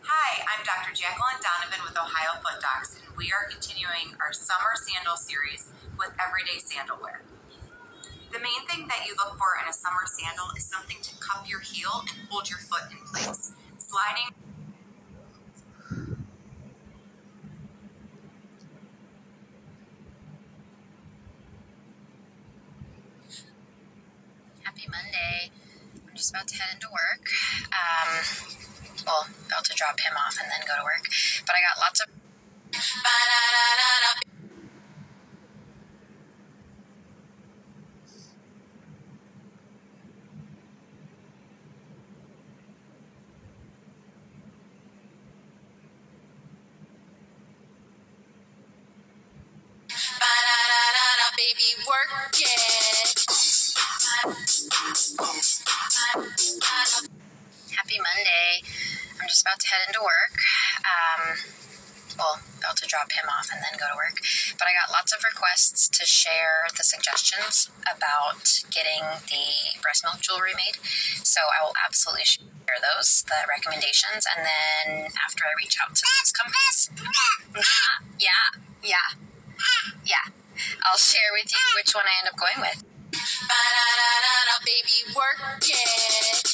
Hi, I'm Dr. Jacqueline Donovan with Ohio Foot Docs, and we are continuing our summer sandal series with everyday sandal wear. The main thing that you look for in a summer sandal is something to cup your heel and hold your foot in place. Sliding. Happy Monday. I'm just about to head into work. About to drop him off and then go to work. But I got lots of... Baby, work it. Happy Monday. I'm just about to head into work. About to drop him off and then go to work. But I got lots of requests to share the suggestions about getting the breast milk jewelry made. So I will absolutely share those, the recommendations, and then after I reach out to those companies. Yeah. I'll share with you which one I end up going with. Baby, work it.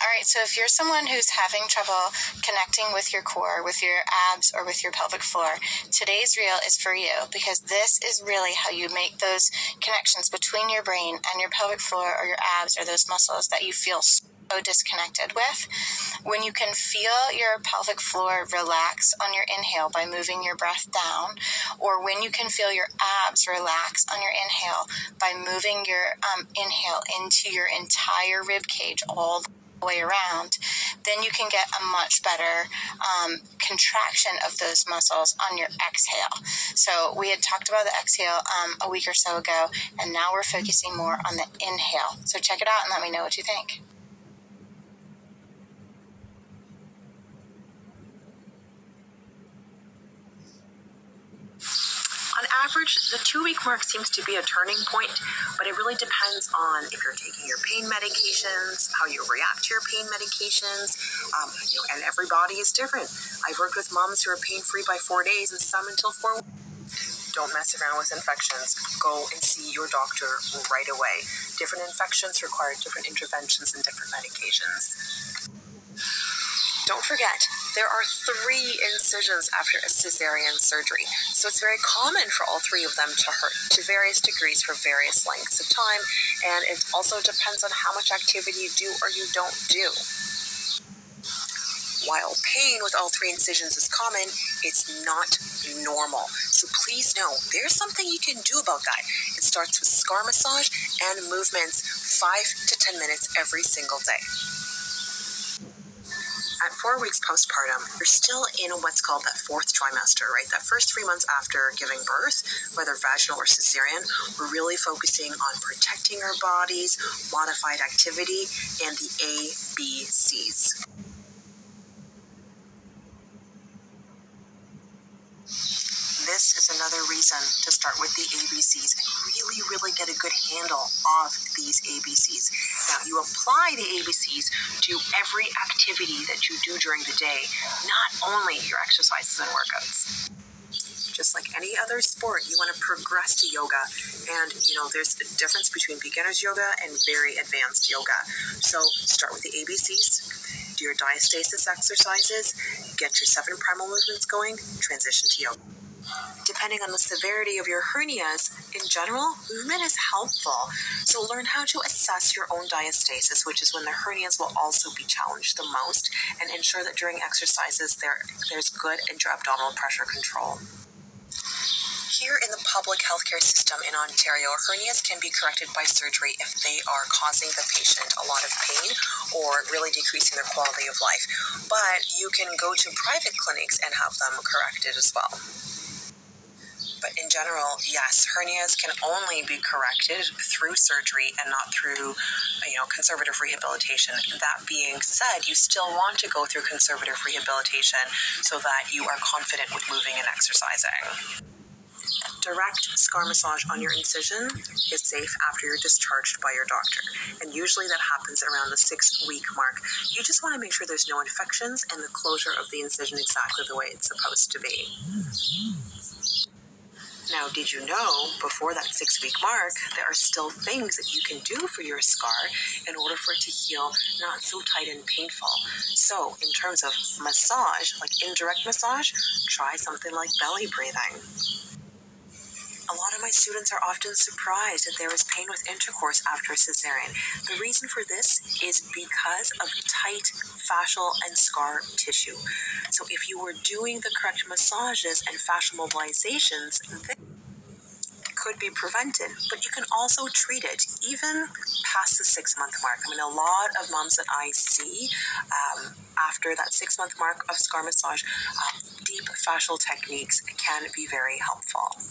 Alright, so if you're someone who's having trouble connecting with your core, with your abs, or with your pelvic floor, today's reel is for you, because this is really how you make those connections between your brain and your pelvic floor or your abs or those muscles that you feel so disconnected with. When you can feel your pelvic floor relax on your inhale by moving your breath down, or when you can feel your abs relax on your inhale by moving your inhale into your entire rib cage all the way around, then you can get a much better contraction of those muscles on your exhale. So we had talked about the exhale a week or so ago, and now we're focusing more on the inhale. So check it out and let me know what you think. On average, the 2-week mark seems to be a turning point, but it really depends on if you're taking your pain medications, how you react to your pain medications, and every body is different. I've worked with moms who are pain-free by 4 days and some until 4 weeks. Don't mess around with infections. Go and see your doctor right away. Different infections require different interventions and different medications. Don't forget, there are 3 incisions after a cesarean surgery, so it's very common for all 3 of them to hurt to various degrees for various lengths of time, and it also depends on how much activity you do or you don't do. While pain with all 3 incisions is common, it's not normal. So please know, there's something you can do about that. It starts with scar massage and movements 5 to 10 minutes every single day. At 4 weeks postpartum, you're still in what's called that 4th trimester, right? That first 3 months after giving birth, whether vaginal or cesarean, we're really focusing on protecting our bodies, modified activity, and the ABCs. This is another reason to start with the ABCs and really get get a good handle of these ABCs. Now, you apply the ABCs to every activity that you do during the day, not only your exercises and workouts. Just like any other sport, you want to progress to yoga. And, there's a difference between beginner's yoga and very advanced yoga. So start with the ABCs, do your diastasis exercises, get your 7 primal movements going, transition to yoga. Depending on the severity of your hernias, in general, movement is helpful. So learn how to assess your own diastasis, which is when the hernias will also be challenged the most, and ensure that during exercises there's good intra-abdominal pressure control. Here in the public healthcare system in Ontario, hernias can be corrected by surgery if they are causing the patient a lot of pain or really decreasing their quality of life. But you can go to private clinics and have them corrected as well. But in general, yes, hernias can only be corrected through surgery and not through, conservative rehabilitation. That being said, you still want to go through conservative rehabilitation so that you are confident with moving and exercising. Direct scar massage on your incision is safe after you're discharged by your doctor, and usually that happens around the 6-week mark. You just want to make sure there's no infections and the closure of the incision exactly the way it's supposed to be. Now, did you know, before that 6-week mark, there are still things that you can do for your scar in order for it to heal not so tight and painful? So, in terms of massage, like indirect massage, try something like belly breathing. A lot of my students are often surprised that there is pain with intercourse after a cesarean. The reason for this is because of tight fascial and scar tissue. So if you were doing the correct massages and fascial mobilizations, this could be prevented, but you can also treat it even past the 6-month mark. A lot of moms that I see after that 6-month mark of scar massage, deep fascial techniques can be very helpful.